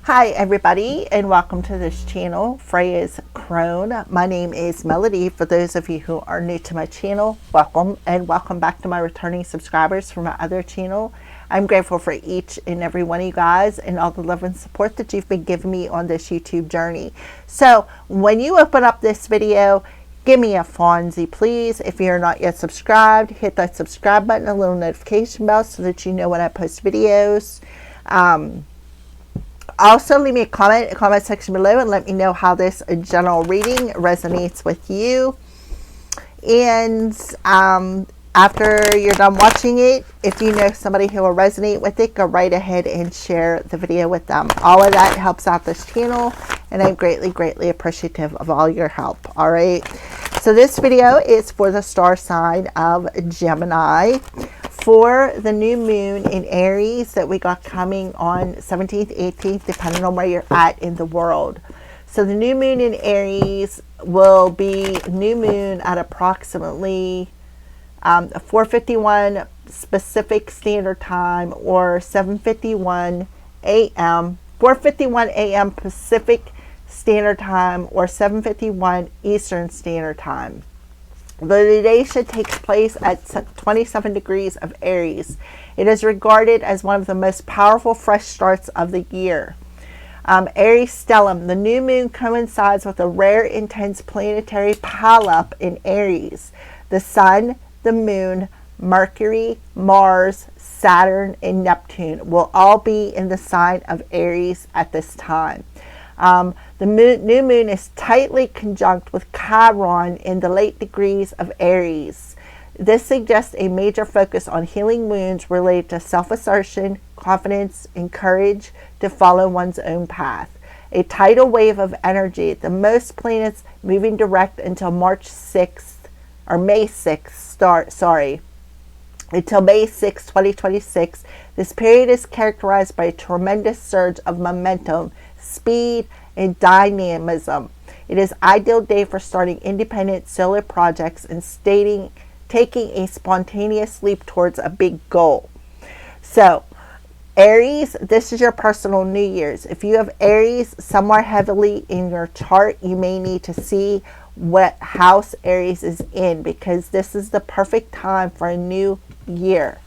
Hi everybody, and welcome to this channel, Freya's Crone. My name is Melody. For those of you who are new to my channel, welcome, and welcome back to my returning subscribers from my other channel. I'm grateful for each and every one of you guys and all the love and support that you've been giving me on this YouTube journey. So when you open up this video, give me a Fonzie, please. If you're not yet subscribed, hit that subscribe button, a little notification bell so that you know when I post videos. Also, leave me a comment in the comment section below and let me know how this general reading resonates with you. And after you're done watching it, if you know somebody who will resonate with it, go right ahead and share the video with them. All of that helps out this channel, and I'm greatly appreciative of all your help. All right. So this video is for the star sign of Gemini, for the new moon in Aries that we got coming on 17th, 18th, depending on where you're at in the world. So the new moon in Aries will be new moon at approximately 4:51 Pacific Standard Time or 7:51 a.m. 4:51 a.m. Pacific Standard Time or 7:51 Eastern Standard Time. The day should take place at 27 degrees of Aries. It is regarded as one of the most powerful fresh starts of the year. Aries stellium. The new moon coincides with a rare, intense planetary pileup in Aries. The Sun, the Moon, Mercury, Mars, Saturn, and Neptune will all be in the sign of Aries at this time. The new moon is tightly conjunct with Chiron in the late degrees of Aries. This suggests a major focus on healing wounds related to self-assertion, confidence, and courage to follow one's own path. A tidal wave of energy, the most planets moving direct until May 6th, until May 6, 2026. This period is characterized by a tremendous surge of momentum, speed, and dynamism. It is an ideal day for starting independent solo projects and taking a spontaneous leap towards a big goal. So, Aries, this is your personal New Year's. If you have Aries somewhere heavily in your chart, you may need to see what house Aries is in, because this is the perfect time for a new year.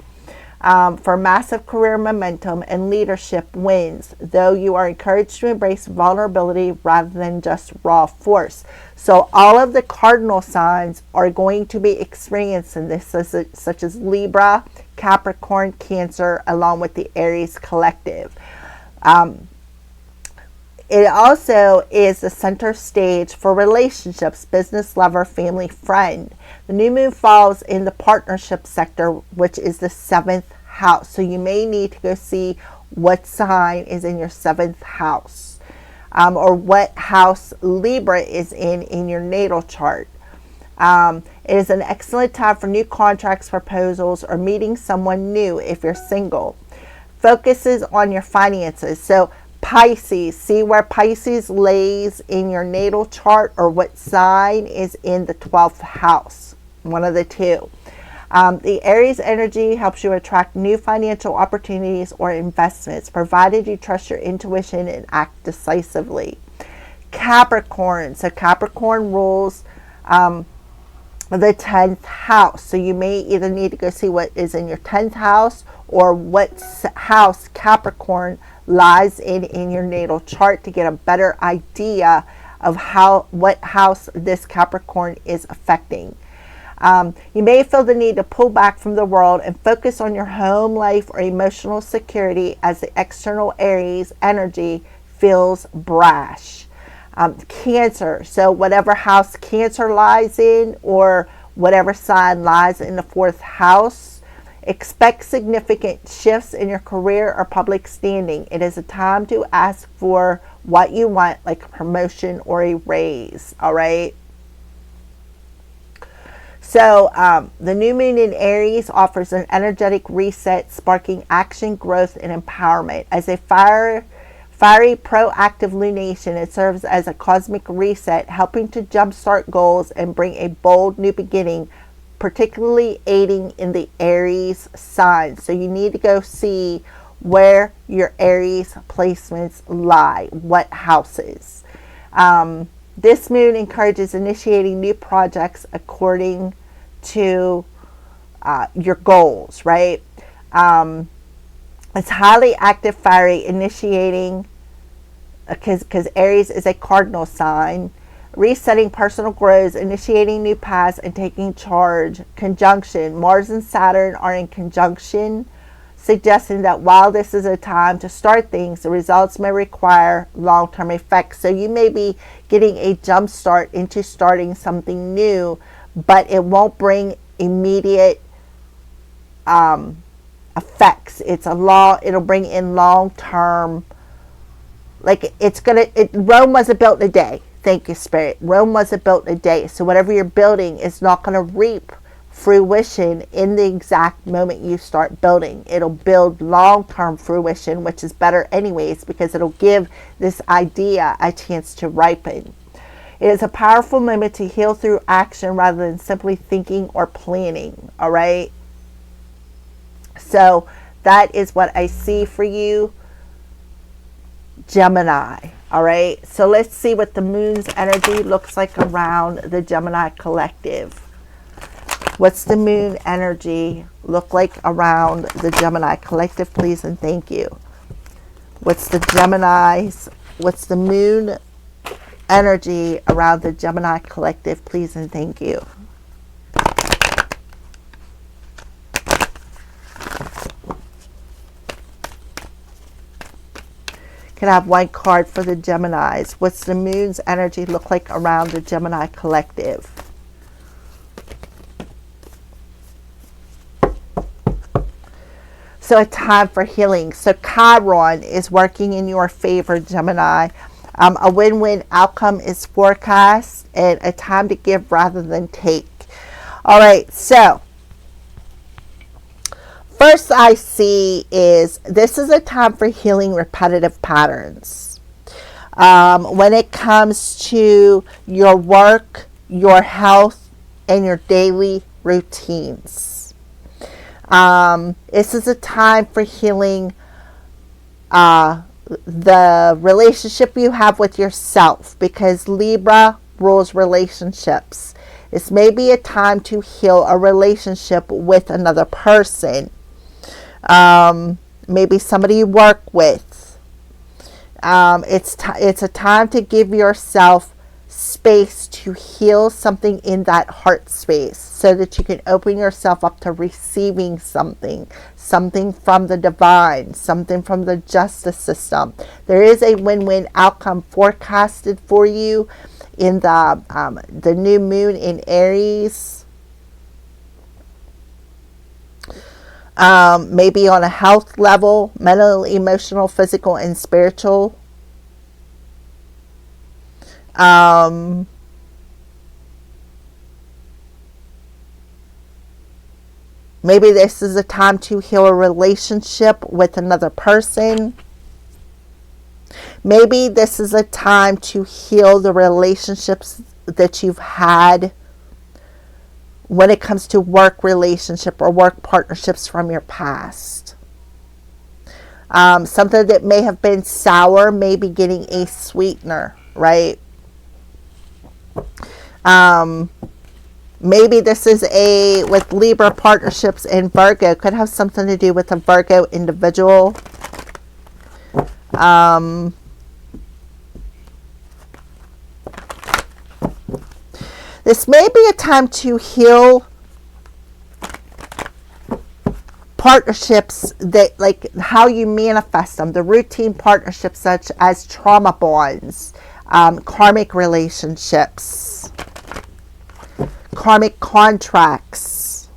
For massive career momentum and leadership wins, though you are encouraged to embrace vulnerability rather than just raw force. So all of the cardinal signs are going to be experiencing this, such as Libra, Capricorn, Cancer, along with the Aries collective. It also is the center stage for relationships, business, lover, family, friend. The new moon falls in the partnership sector, which is the 7th house. So you may need to go see what sign is in your 7th house, or what house Libra is in your natal chart. It is an excellent time for new contracts, proposals, or meeting someone new if you're single. Focuses on your finances. So Pisces, see where Pisces lays in your natal chart, or what sign is in the 12th house, one of the two. The Aries energy helps you attract new financial opportunities or investments, provided you trust your intuition and act decisively. Capricorn, so Capricorn rules the 10th house. So you may either need to go see what is in your 10th house, or what house Capricorn lies in your natal chart, to get a better idea of what house this Capricorn is affecting. You may feel the need to pull back from the world and focus on your home life or emotional security, as the external Aries energy feels brash. Cancer, so whatever house Cancer lies in, or whatever sign lies in the 4th house, expect significant shifts in your career or public standing. It is a time to ask for what you want, like a promotion or a raise. All right. So the new moon in Aries offers an energetic reset, sparking action, growth, and empowerment. As a fiery, proactive lunation, it serves as a cosmic reset, helping to jumpstart goals and bring a bold new beginning, particularly aiding in the Aries sign. So you need to go see where your Aries placements lie, what houses. This moon encourages initiating new projects according to your goals, right? It's highly active, fiery, initiating, because Aries is a cardinal sign, resetting personal growth, initiating new paths, and taking charge. Conjunction. Mars and Saturn are in conjunction, suggesting that while this is a time to start things, the results may require long-term effects. So you may be getting a jump start into starting something new, but it won't bring immediate effects. It'll bring in long-term, like Rome wasn't built in a day. Thank you, Spirit. Rome wasn't built in a day. So whatever you're building is not going to reap fruition in the exact moment you start building. It'll build long-term fruition, which is better anyways, because it'll give this idea a chance to ripen. It is a powerful moment to heal through action rather than simply thinking or planning. All right. So that is what I see for you, Gemini. All right. So let's see what the moon's energy looks like around the Gemini collective. What's the moon energy look like around the Gemini collective, please and thank you? What's the moon energy around the Gemini collective, please and thank you? Can I have one card for the Geminis? What's the moon's energy look like around the Gemini collective? So a time for healing. So Chiron is working in your favor, Gemini. A win-win outcome is forecast, and a time to give rather than take. All right, so first I see is this is a time for healing repetitive patterns. When it comes to your work, your health, and your daily routines. This is a time for healing the relationship you have with yourself, because Libra rules relationships. This may be a time to heal a relationship with another person. Maybe somebody you work with. It's a time to give yourself space to heal something in that heart space, so that you can open yourself up to receiving something from the divine, something from the justice system. There is a win-win outcome forecasted for you in the new moon in Aries. Maybe on a health level, mental, emotional, physical, and spiritual. Maybe this is a time to heal a relationship with another person. Maybe this is a time to heal the relationships that you've had when it comes to work relationship or work partnerships from your past. Something that may have been sour may be getting a sweetener, right? Maybe this is with Libra partnerships and Virgo, could have something to do with a Virgo individual. This may be a time to heal partnerships that, like, how you manifest them, the routine partnerships such as trauma bonds, karmic relationships, karmic contracts.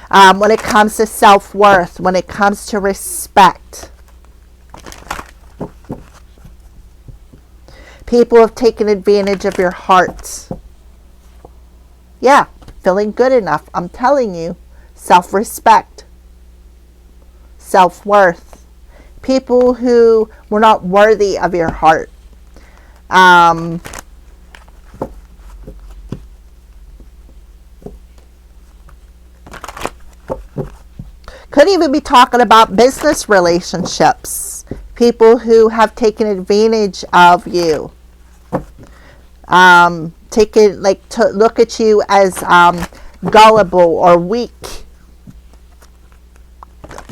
When it comes to self-worth, when it comes to respect. People have taken advantage of your heart. Yeah, feeling good enough. I'm telling you, self-respect, self-worth. People who were not worthy of your heart. Could even be talking about business relationships. People who have taken advantage of you. To look at you as gullible or weak,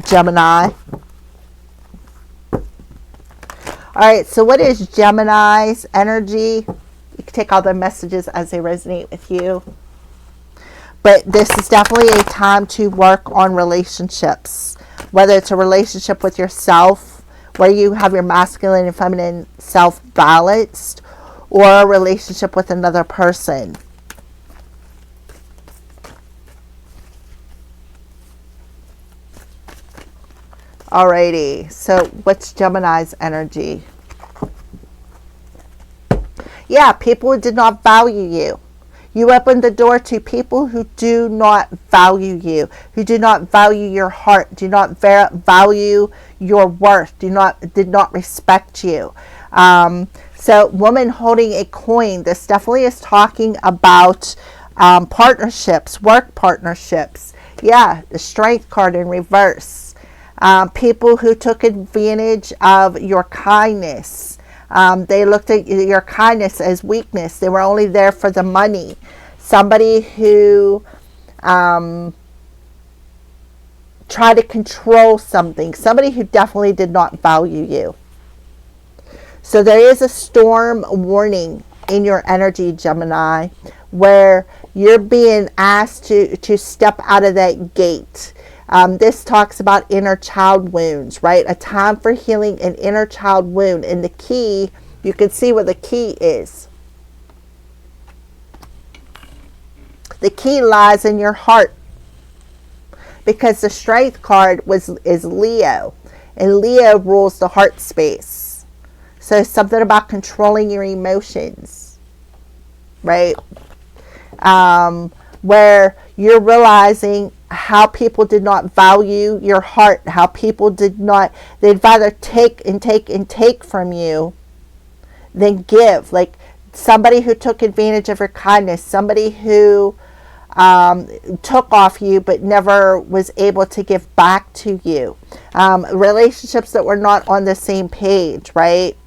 Gemini. Alright, so what is Gemini's energy? You can take all the messages as they resonate with you. But this is definitely a time to work on relationships. Whether it's a relationship with yourself, where you have your masculine and feminine self balanced, or a relationship with another person. Alrighty, so what's Gemini's energy? Yeah, people who did not value you. You opened the door to people who do not value you, who do not value your heart, do not value your worth, did not respect you. So woman holding a coin, this definitely is talking about partnerships, work partnerships. Yeah, the Strength card in reverse. People who took advantage of your kindness. They looked at your kindness as weakness. They were only there for the money. Somebody who tried to control something. Somebody who definitely did not value you. So there is a storm warning in your energy, Gemini, where you're being asked to step out of that gate. This talks about inner child wounds, right? A time for healing an inner child wound. And the key, you can see what the key is. The key lies in your heart. Because the Strength card is Leo. And Leo rules the heart space. So something about controlling your emotions, right? Where you're realizing how people did not value your heart, how people they'd rather take and take and take from you than give. Like somebody who took advantage of your kindness, somebody who took off you but never was able to give back to you. Relationships that were not on the same page, right?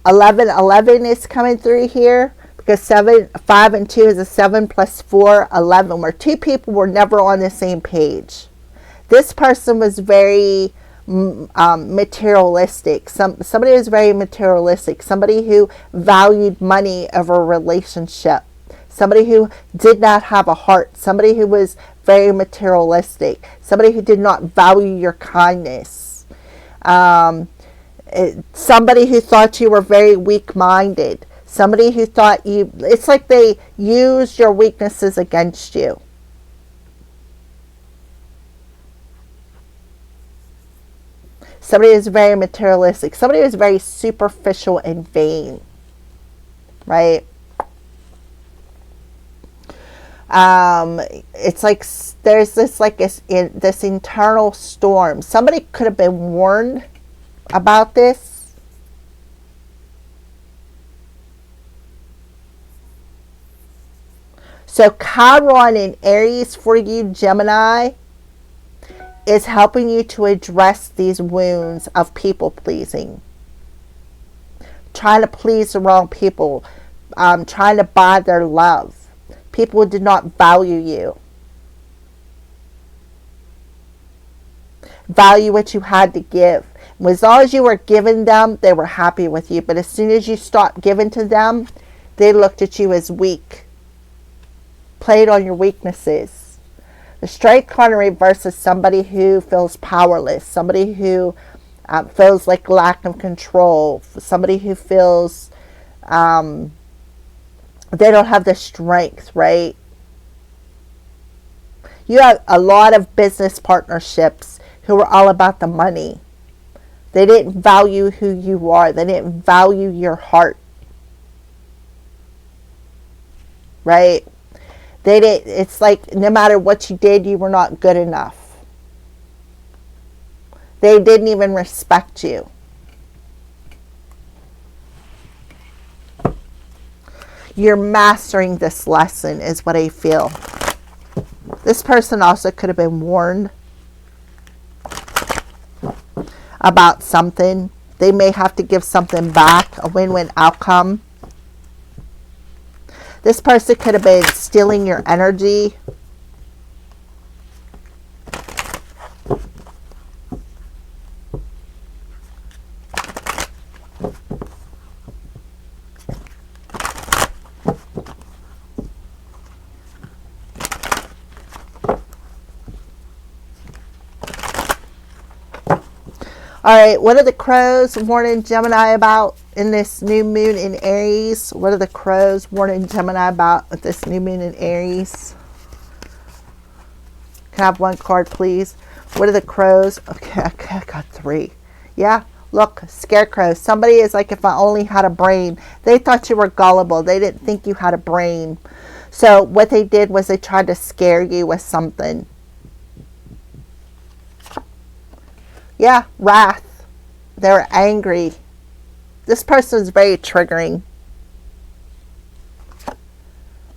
11 is coming through here because 5 and 2 is a 7 plus 4, 11, where two people were never on the same page. This person was very materialistic. Somebody was very materialistic. Somebody who valued money over relationship. Somebody who did not have a heart. Somebody who was very materialistic. Somebody who did not value your kindness. Somebody who thought you were very weak-minded. Somebody who thought it's like they used your weaknesses against you. Somebody who's very materialistic. Somebody who's very superficial and vain. Right? It's like there's this internal storm. Somebody could have been warned about this. So Chiron in Aries for you, Gemini, is helping you to address these wounds of people pleasing. Trying to please the wrong people. Trying to buy their love. People who did not value you. Value what you had to give. As long as you were giving them, they were happy with you. But as soon as you stopped giving to them, they looked at you as weak. Played on your weaknesses. The Strength card in reverse is somebody who feels powerless. Somebody who feels like lack of control. Somebody who feels they don't have the strength, right? You have a lot of business partnerships who are all about the money. They didn't value who you are. They didn't value your heart. Right? It's like no matter what you did, you were not good enough. They didn't even respect you. You're mastering this lesson is what I feel. This person also could have been warned about something. They may have to give something back, a win-win outcome. This person could have been stealing your energy. All right, what are the crows warning Gemini about in this new moon in Aries? What are the crows warning Gemini about with this new moon in Aries? Can I have one card, please? What are the crows? Okay, I got 3. Yeah, look, scarecrow. Somebody is like, if I only had a brain. They thought you were gullible. They didn't think you had a brain. So what they did was they tried to scare you with something. Yeah, wrath. They're angry. This person is very triggering.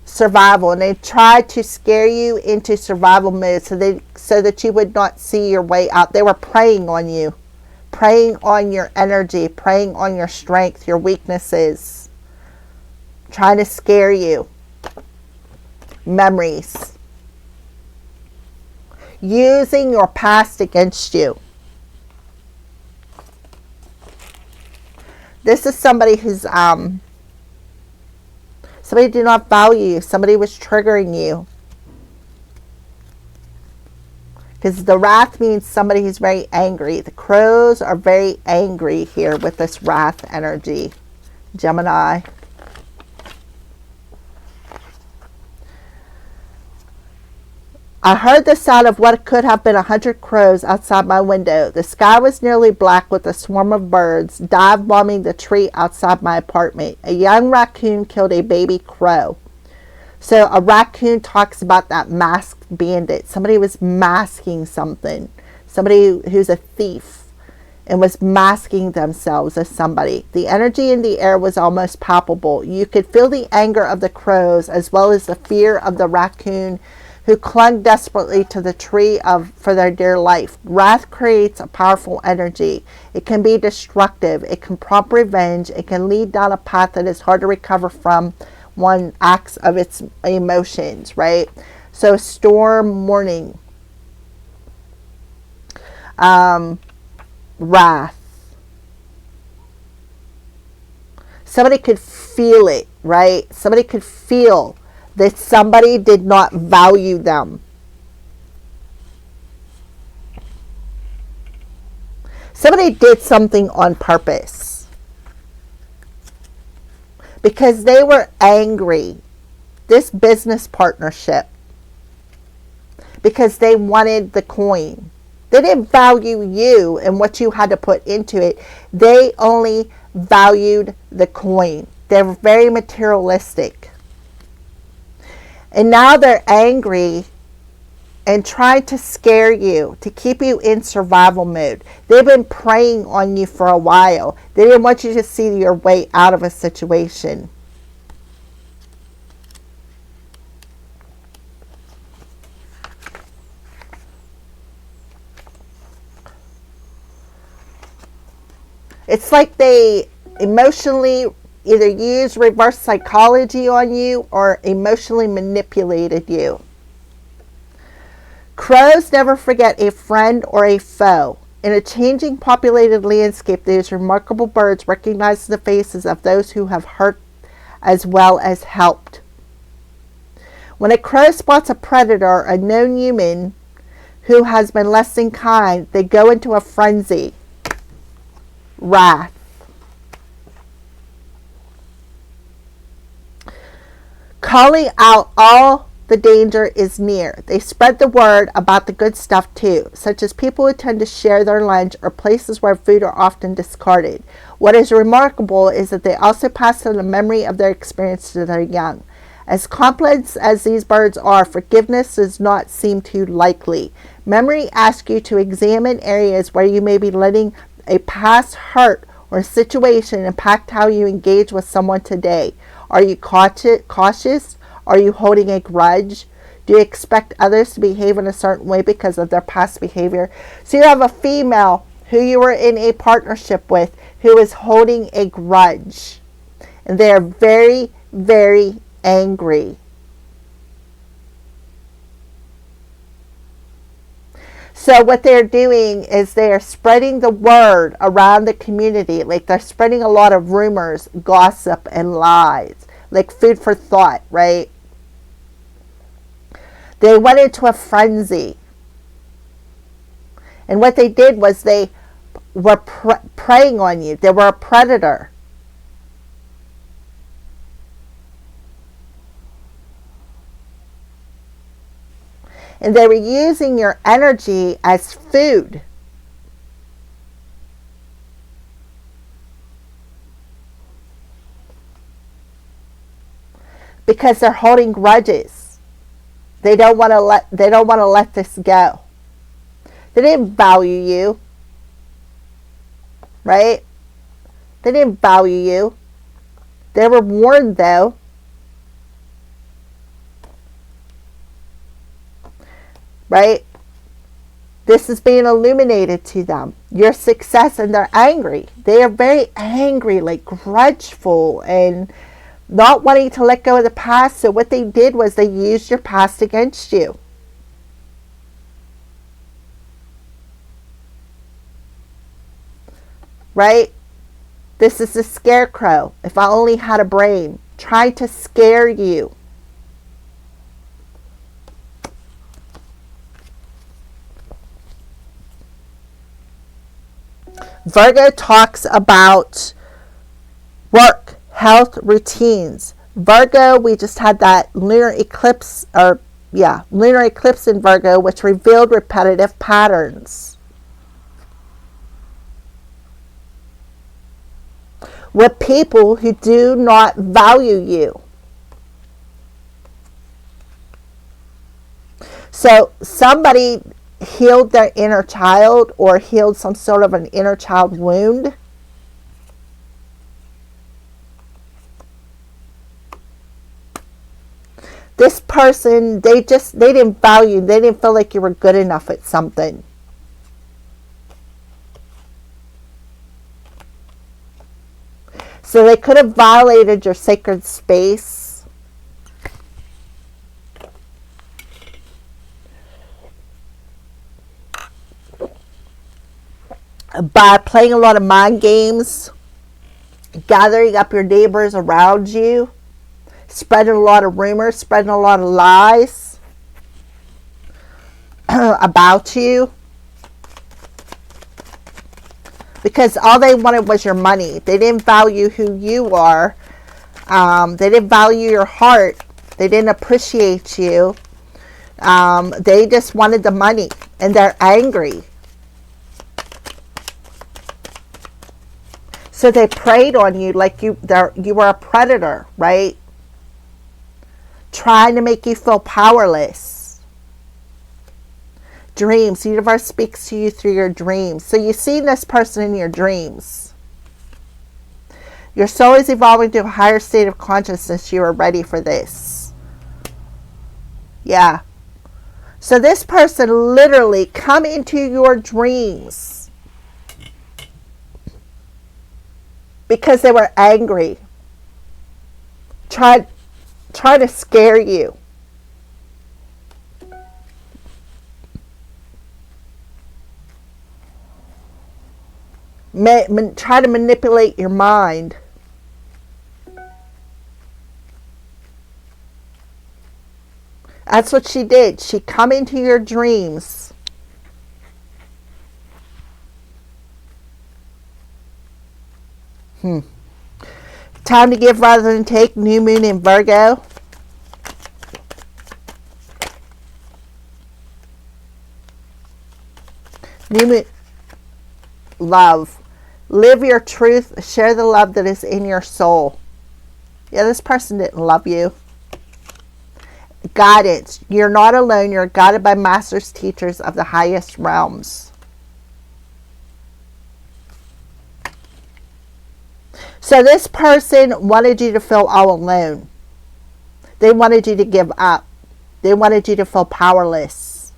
Survival, and they tried to scare you into survival mode so that you would not see your way out. They were preying on you, preying on your energy, preying on your strength, your weaknesses, trying to scare you. Memories. Using your past against you. This is somebody who's, somebody did not value you. Somebody was triggering you. Because the wrath means somebody who's very angry. The crows are very angry here with this wrath energy. Gemini. I heard the sound of what could have been 100 crows outside my window. The sky was nearly black with a swarm of birds dive bombing the tree outside my apartment. A young raccoon killed a baby crow. So a raccoon talks about that masked bandit. Somebody was masking something. Somebody who's a thief and was masking themselves as somebody. The energy in the air was almost palpable. You could feel the anger of the crows as well as the fear of the raccoon who clung desperately to the tree for their dear life. Wrath creates a powerful energy. It can be destructive. It can prompt revenge. It can lead down a path that is hard to recover from one acts of its emotions, right? So storm warning. Wrath. Somebody could feel it, right? Somebody could feel that somebody did not value them. Somebody did something on purpose because they were angry. This business partnership, because they wanted the coin. They didn't value you and what you had to put into it. They only valued the coin. They're very materialistic. And now they're angry and trying to scare you, to keep you in survival mode. They've been preying on you for a while. They didn't want you to see your way out of a situation. It's like they emotionally either use reverse psychology on you or emotionally manipulated you. Crows never forget a friend or a foe. In a changing populated landscape, these remarkable birds recognize the faces of those who have hurt as well as helped. When a crow spots a predator, a known human who has been less than kind, they go into a frenzy. Wrath. Calling out all the danger is near. They spread the word about the good stuff too, such as people who tend to share their lunch or places where food are often discarded. What is remarkable is that they also pass on the memory of their experience to their young. As complex as these birds are, forgiveness does not seem too likely. Memory asks you to examine areas where you may be letting a past hurt or a situation impact how you engage with someone today? Are you cautious? Are you holding a grudge? Do you expect others to behave in a certain way because of their past behavior? So you have a female who you were in a partnership with who is holding a grudge. And they are very, very angry. So what they're doing is they are spreading the word around the community. Like they're spreading a lot of rumors, gossip, and lies. Like food for thought, right? They went into a frenzy. And what they did was they were preying on you. They were a predator. And they were using your energy as food. Because they're holding grudges. They don't want to let this go. They didn't value you. Right? They didn't value you. They were warned though. Right? This is being illuminated to them. Your success, and they're angry. They are very angry, like grudgeful and not wanting to let go of the past. So what they did was they used your past against you. Right? This is the scarecrow. If I only had a brain. Trying to scare you. Virgo talks about work, health, routines. Virgo, we just had that lunar eclipse, lunar eclipse in Virgo, which revealed repetitive patterns. With people who do not value you. So somebody healed their inner child or healed some sort of an inner child wound. This person, they didn't value, they didn't feel like you were good enough at something. So they could have violated your sacred space. By playing a lot of mind games, gathering up your neighbors around you, spreading a lot of rumors, spreading a lot of lies about you. Because all they wanted was your money. They didn't value who you are. They didn't value your heart. They didn't appreciate you. They just wanted the money. And they're angry. So they preyed on you like you were a predator, right? Trying to make you feel powerless. Dreams. The universe speaks to you through your dreams. So you see this person in your dreams. Your soul is evolving to a higher state of consciousness. You are ready for this. Yeah. So this person literally come into your dreams. Because they were angry. Try to scare you. Try to manipulate your mind. That's what she did. She come into your dreams. Time to give rather than take. New moon in Virgo. New moon. Love. Live your truth. Share the love that is in your soul. Yeah, this person didn't love you. Guidance. You're not alone. You're guided by masters, teachers of the highest realms. So this person wanted you to feel all alone. They wanted you to give up. They wanted you to feel powerless.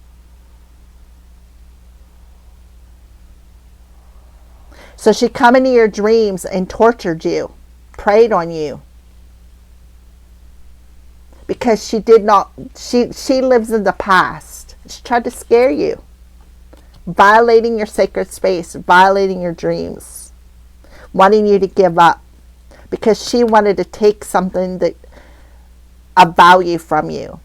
So she come into your dreams and tortured you, preyed on you. Because she did not, she lives in the past. She tried to scare you. Violating your sacred space, violating your dreams. Wanting you to give up. Because she wanted to take something that of value from you.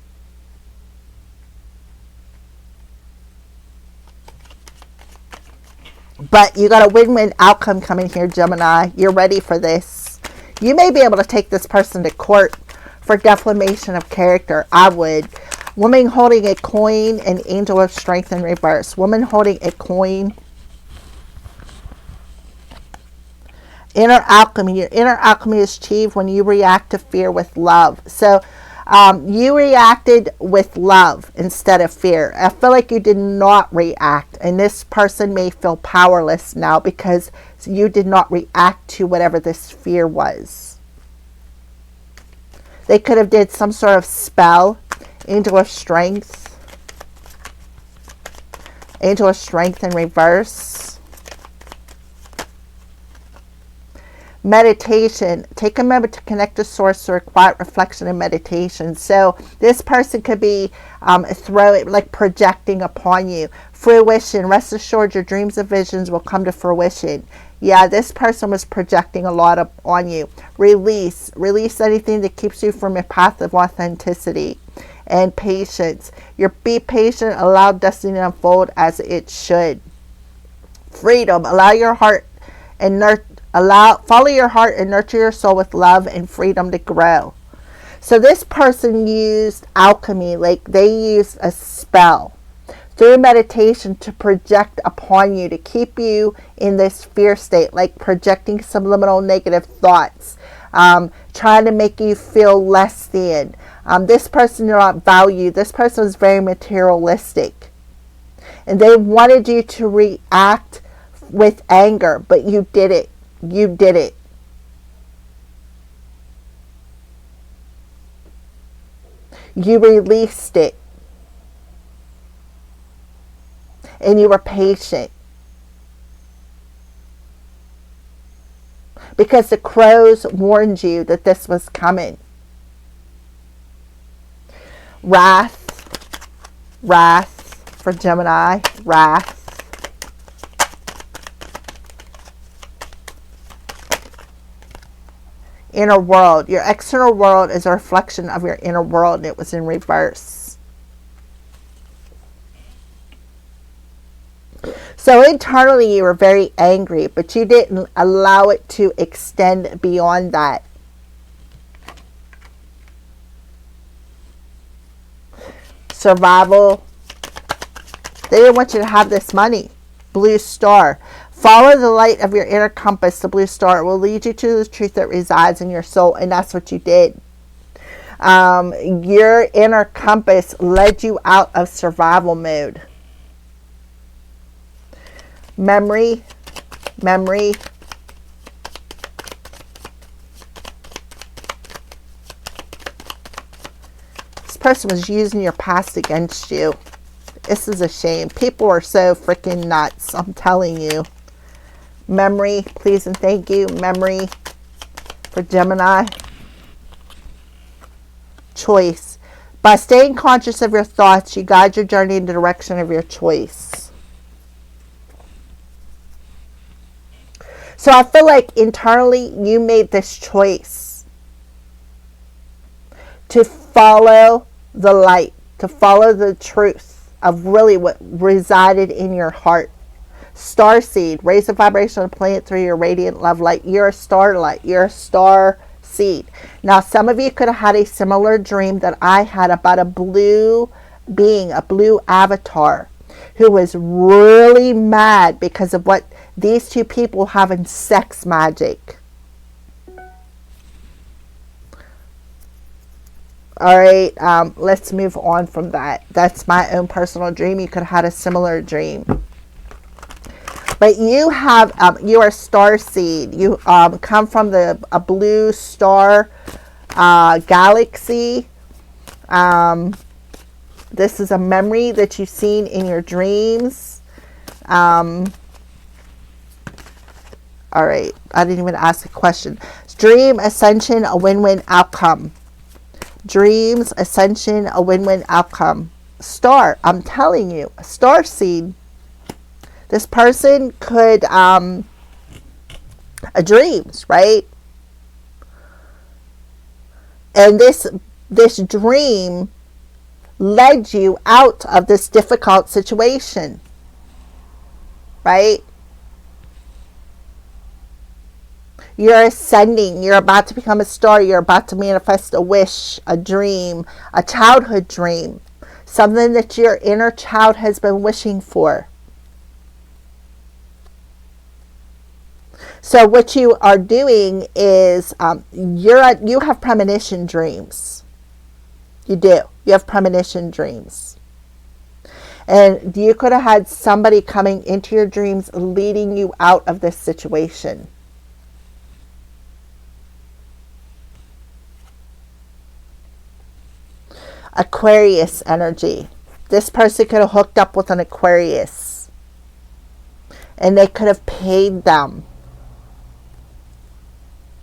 But you got a win-win outcome coming here, Gemini. You're ready for this. You may be able to take this person to court for defamation of character. I would. Woman holding a coin, an angel of strength in reverse. Woman holding a coin. Inner alchemy. Your inner alchemy is achieved when you react to fear with love. So you reacted with love instead of fear. I feel like you did not react. And this person may feel powerless now because you did not react to whatever this fear was. They could have did some sort of spell. Angel of strength. Angel of strength in reverse. Meditation. Take a moment to connect to source through a quiet reflection and meditation. So this person could be projecting upon you. Fruition. Rest assured your dreams and visions will come to fruition. Yeah, this person was projecting a lot on you. Release. Release anything that keeps you from a path of authenticity. And patience. Be patient. Allow destiny to unfold as it should. Freedom. Allow your heart and follow your heart and nurture your soul with love and freedom to grow. So this person used alchemy, like they used a spell through meditation to project upon you, to keep you in this fear state, like projecting subliminal negative thoughts, trying to make you feel less than. This person did not value. This person was very materialistic. And they wanted you to react with anger, but you did it. You did it. You released it. And you were patient. Because the crows warned you that this was coming. Wrath. Wrath for Gemini. Wrath. Inner world. Your external world is a reflection of your inner world, and it was in reverse. So internally you were very angry, but you didn't allow it to extend beyond that. Survival. They didn't want you to have this money. Blue star. Follow the light of your inner compass, the blue star. It will lead you to the truth that resides in your soul, and that's what you did. Your inner compass led you out of survival mode. Memory. Memory. This person was using your past against you. This is a shame. People are so freaking nuts, I'm telling you. Memory, please and thank you. Memory for Gemini. Choice. By staying conscious of your thoughts, you guide your journey in the direction of your choice. So I feel like internally you made this choice to follow the light, to follow the truth of really what resided in your heart. Starseed, raise the vibration of the planet through your radiant love light. You're a starlight. You're a star seed. Now, some of you could have had a similar dream that I had about a blue being, a blue avatar, who was really mad because of what these two people having sex magic. All right, let's move on from that. That's my own personal dream. You could have had a similar dream. But you have, you are a star seed. You come from a blue star galaxy. This is a memory that you've seen in your dreams. All right, I didn't even ask a question. Dream ascension, a win-win outcome. Dreams, ascension, a win-win outcome. Star, I'm telling you, a star seed. This person could, dreams, right? And this dream led you out of this difficult situation, right? You're ascending. You're about to become a star. You're about to manifest a wish, a dream, a childhood dream. Something that your inner child has been wishing for. So what you are doing is you have premonition dreams. You do. You have premonition dreams. And you could have had somebody coming into your dreams leading you out of this situation. Aquarius energy. This person could have hooked up with an Aquarius. And they could have paid them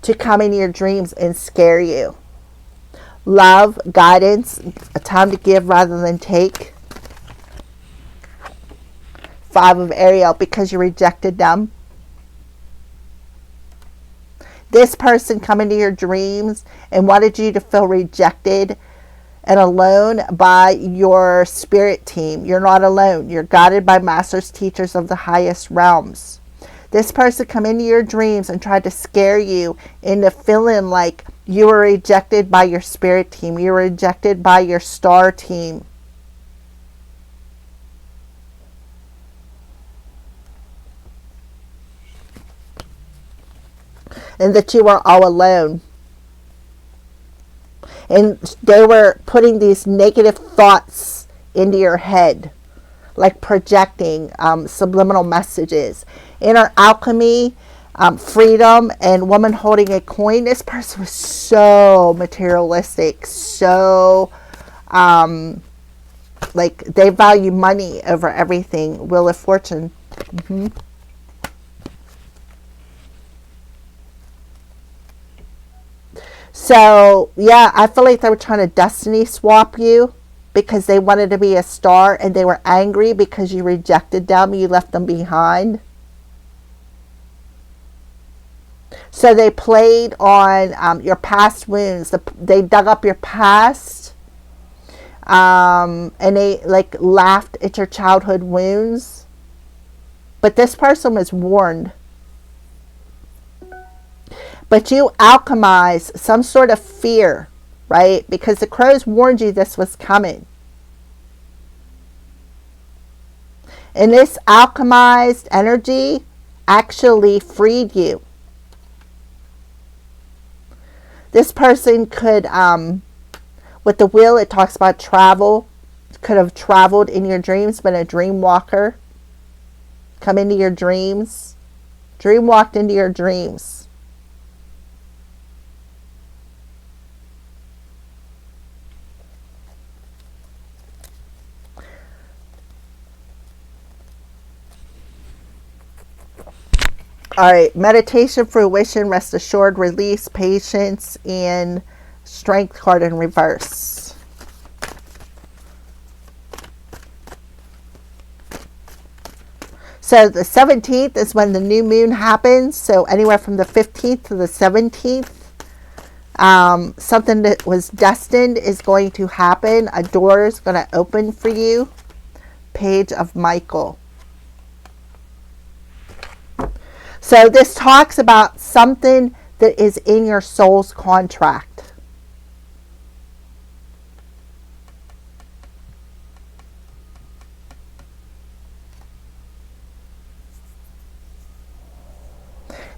to come into your dreams and scare you. Love, guidance, a time to give rather than take. 5 of Ariel, because you rejected them. This person come into your dreams and wanted you to feel rejected and alone by your spirit team. You're not alone. You're guided by masters, teachers of the highest realms. This person come into your dreams and tried to scare you into feeling like you were rejected by your spirit team. You were rejected by your star team. And that you were all alone. And they were putting these negative thoughts into your head, like projecting subliminal messages. Inner alchemy, freedom, and woman holding a coin. This person was so materialistic, so like they value money over everything. Wheel of Fortune. So, yeah, I feel like they were trying to destiny swap you because they wanted to be a star and they were angry because you rejected them. You left them behind. So they played on your past wounds. They dug up your past and they like laughed at your childhood wounds. But this person was warned. But you alchemize some sort of fear, right? Because the crows warned you this was coming. And this alchemized energy actually freed you. This person could, with the wheel, it talks about travel. Could have traveled in your dreams, been a dream walker. Come into your dreams. Dream walked into your dreams. All right, meditation, fruition, rest assured, release, patience, and strength card in reverse. So the 17th is when the new moon happens. So anywhere from the 15th to the 17th, something that was destined is going to happen. A door is going to open for you. Page of Michael. So this talks about something that is in your soul's contract.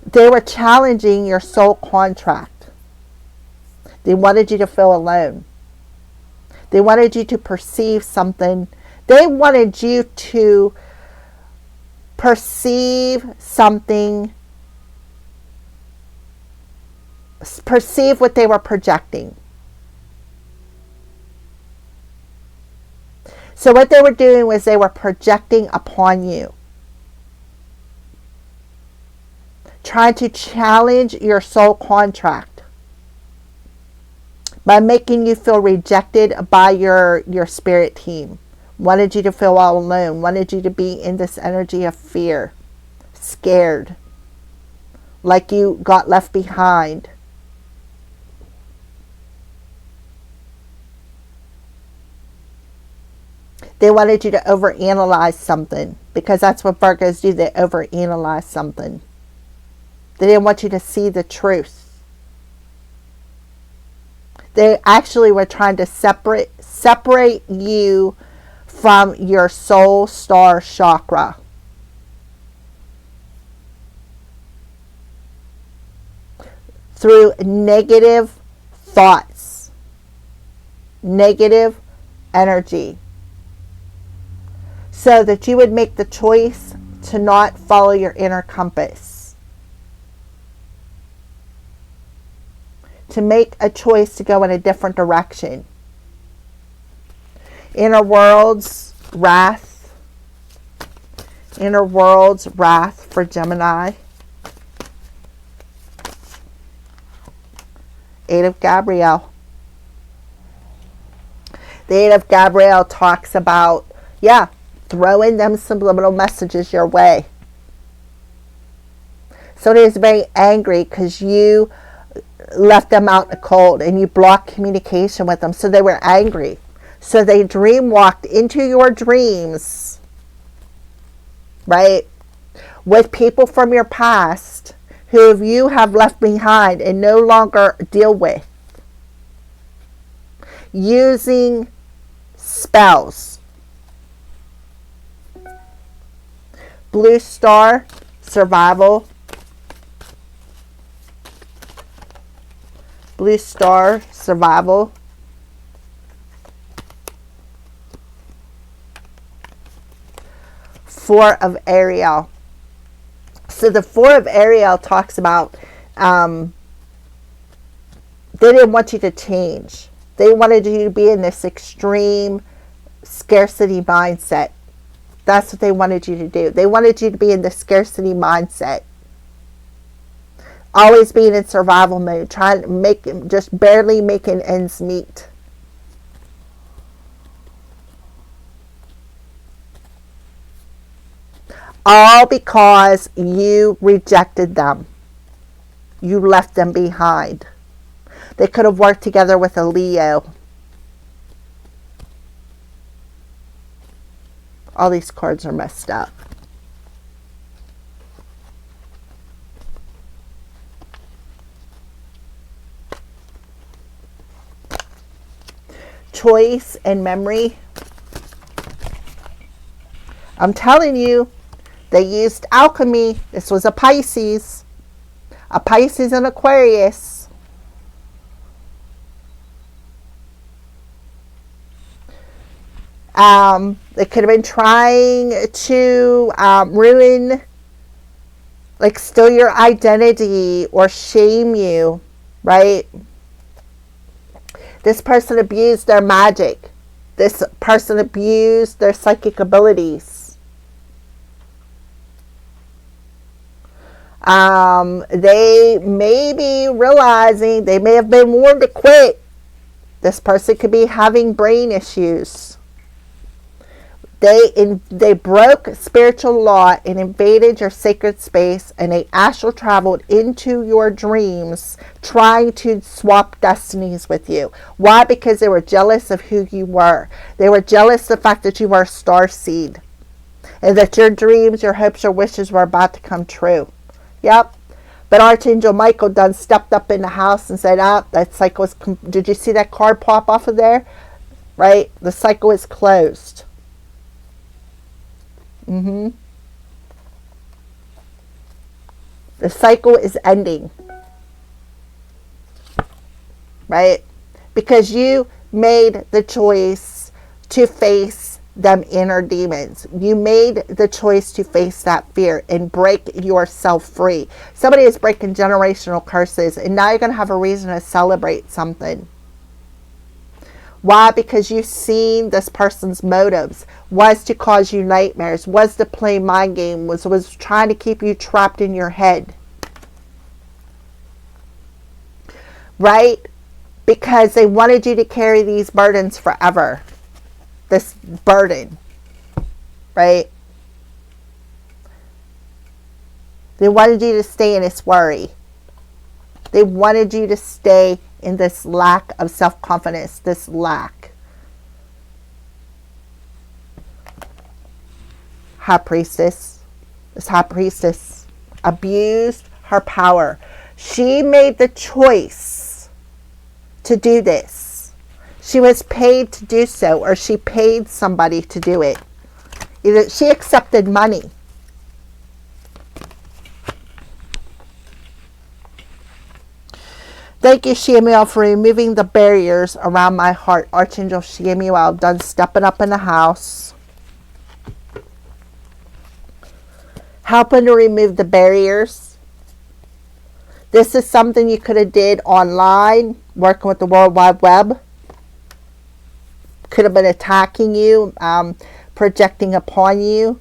They were challenging your soul contract. They wanted you to feel alone. They wanted you to perceive something. They wanted you to perceive something, perceive what they were projecting. So what they were doing was they were projecting upon you, trying to challenge your soul contract by making you feel rejected by your spirit team. Wanted you to feel all alone, wanted you to be in this energy of fear, scared, like you got left behind. They wanted you to overanalyze something, because that's what Virgos do. They overanalyze something. They didn't want you to see the truth. They actually were trying to separate you from your soul star chakra. Through negative thoughts, negative energy, so that you would make the choice to not follow your inner compass, to make a choice to go in a different direction. Inner world's wrath. Inner world's wrath for Gemini. Eight of Gabriel. The Eight of Gabriel talks about, throwing them subliminal messages your way. Somebody is very angry because you left them out in the cold and you blocked communication with them, so they were angry. So they dream walked into your dreams, right, with people from your past who you have left behind and no longer deal with, using spells. Blue star, survival. Blue star, survival. Four of Ariel. So the Four of Ariel talks about they didn't want you to change. They wanted you to be in this extreme scarcity mindset. That's what they wanted you to do. They wanted you to be in the scarcity mindset. Always being in survival mode, trying to make, just barely making ends meet. All because you rejected them. You left them behind. They could have worked together with a Leo. All these cards are messed up. Choice and memory. I'm telling you, they used alchemy. This was a Pisces and Aquarius. They could have been trying to ruin, like, steal your identity or shame you, right? This person abused their magic. This person abused their psychic abilities. They may be realizing, they may have been warned to quit. This person could be having brain issues. They broke spiritual law and invaded your sacred space, and they astral traveled into your dreams trying to swap destinies with you. Why? Because they were jealous of who you were. They were jealous of the fact that you were a star seed and that your dreams, your hopes, your wishes were about to come true. Yep. But Archangel Michael done stepped up in the house and said, that cycle is, did you see that card pop off of there? Right? The cycle is closed. The cycle is ending. Right? Because you made the choice to face them inner demons. You made the choice to face that fear and break yourself free. Somebody is breaking generational curses, and now you're going to have a reason to celebrate something. Why? Because you've seen this person's motives was to cause you nightmares, was to play mind game, was trying to keep you trapped in your head. Right? Because they wanted you to carry these burdens forever. This burden. Right? They wanted you to stay in this worry. They wanted you to stay in this lack of self-confidence, this lack. High Priestess. This High Priestess abused her power. She made the choice to do this. She was paid to do so, or she paid somebody to do it. Either she accepted money. Thank you, Shamuel, for removing the barriers around my heart. Archangel Shamuel, done stepping up in the house. Helping to remove the barriers. This is something you could have did online, working with the World Wide Web. Could have been attacking you, projecting upon you.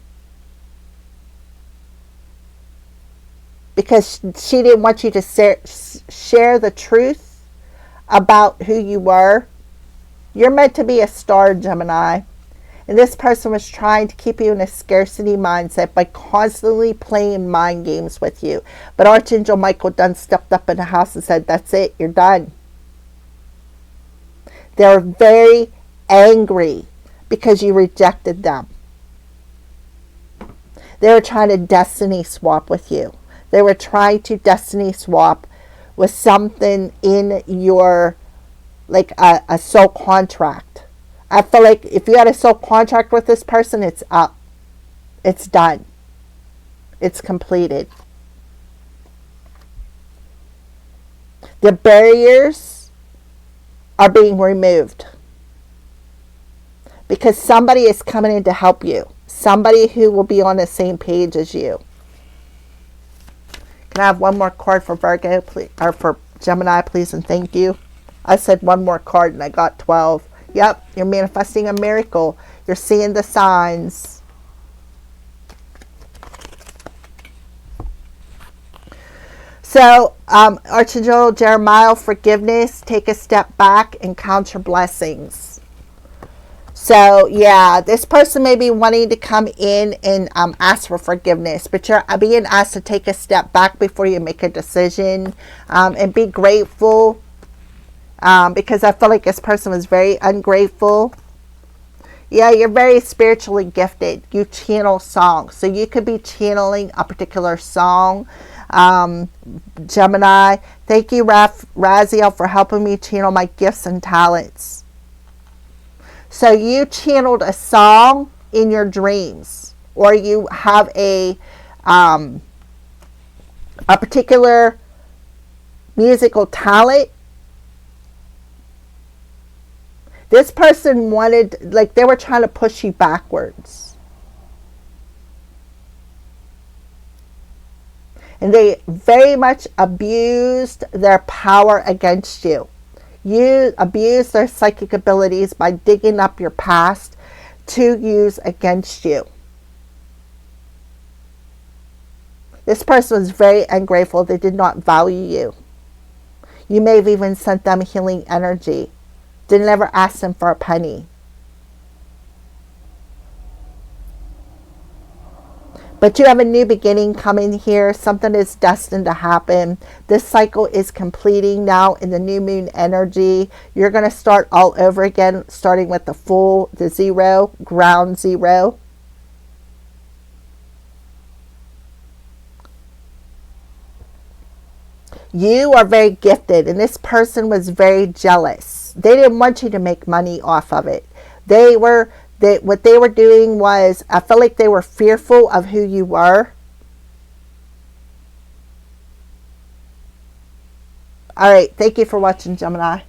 Because she didn't want you to share the truth about who you were. You're meant to be a star, Gemini. And this person was trying to keep you in a scarcity mindset by constantly playing mind games with you. But Archangel Michael done stepped up in the house and said, that's it, you're done. They're very angry because you rejected them. They were trying to destiny swap with you. They were trying to destiny swap with something in your, like a soul contract. I feel like if you had a soul contract with this person, it's up. It's done. It's completed. The barriers are being removed. Because somebody is coming in to help you. Somebody who will be on the same page as you. Can I have one more card for Virgo, please, or for Gemini, please, and thank you. I said one more card and I got 12. Yep, you're manifesting a miracle. You're seeing the signs. So, Archangel Jeremiah, forgiveness. Take a step back and count your blessings. So, yeah, this person may be wanting to come in and ask for forgiveness, but you're being asked to take a step back before you make a decision, and be grateful, because I feel like this person was very ungrateful. Yeah, you're very spiritually gifted. You channel songs, so you could be channeling a particular song. Gemini, thank you, Raziel, for helping me channel my gifts and talents. So you channeled a song in your dreams, or you have a particular musical talent. This person wanted, like they were trying to push you backwards. And they very much abused their power against you. You abuse their psychic abilities by digging up your past to use against you. This person was very ungrateful. They did not value you. You may have even sent them healing energy. Didn't ever ask them for a penny. But you have a new beginning coming here. Something is destined to happen. This cycle is completing now in the new moon energy. You're going to start all over again, starting with the zero, ground zero. You are very gifted, and this person was very jealous. They didn't want you to make money off of it. What they were doing was, I felt like they were fearful of who you were. All right. Thank you for watching, Gemini.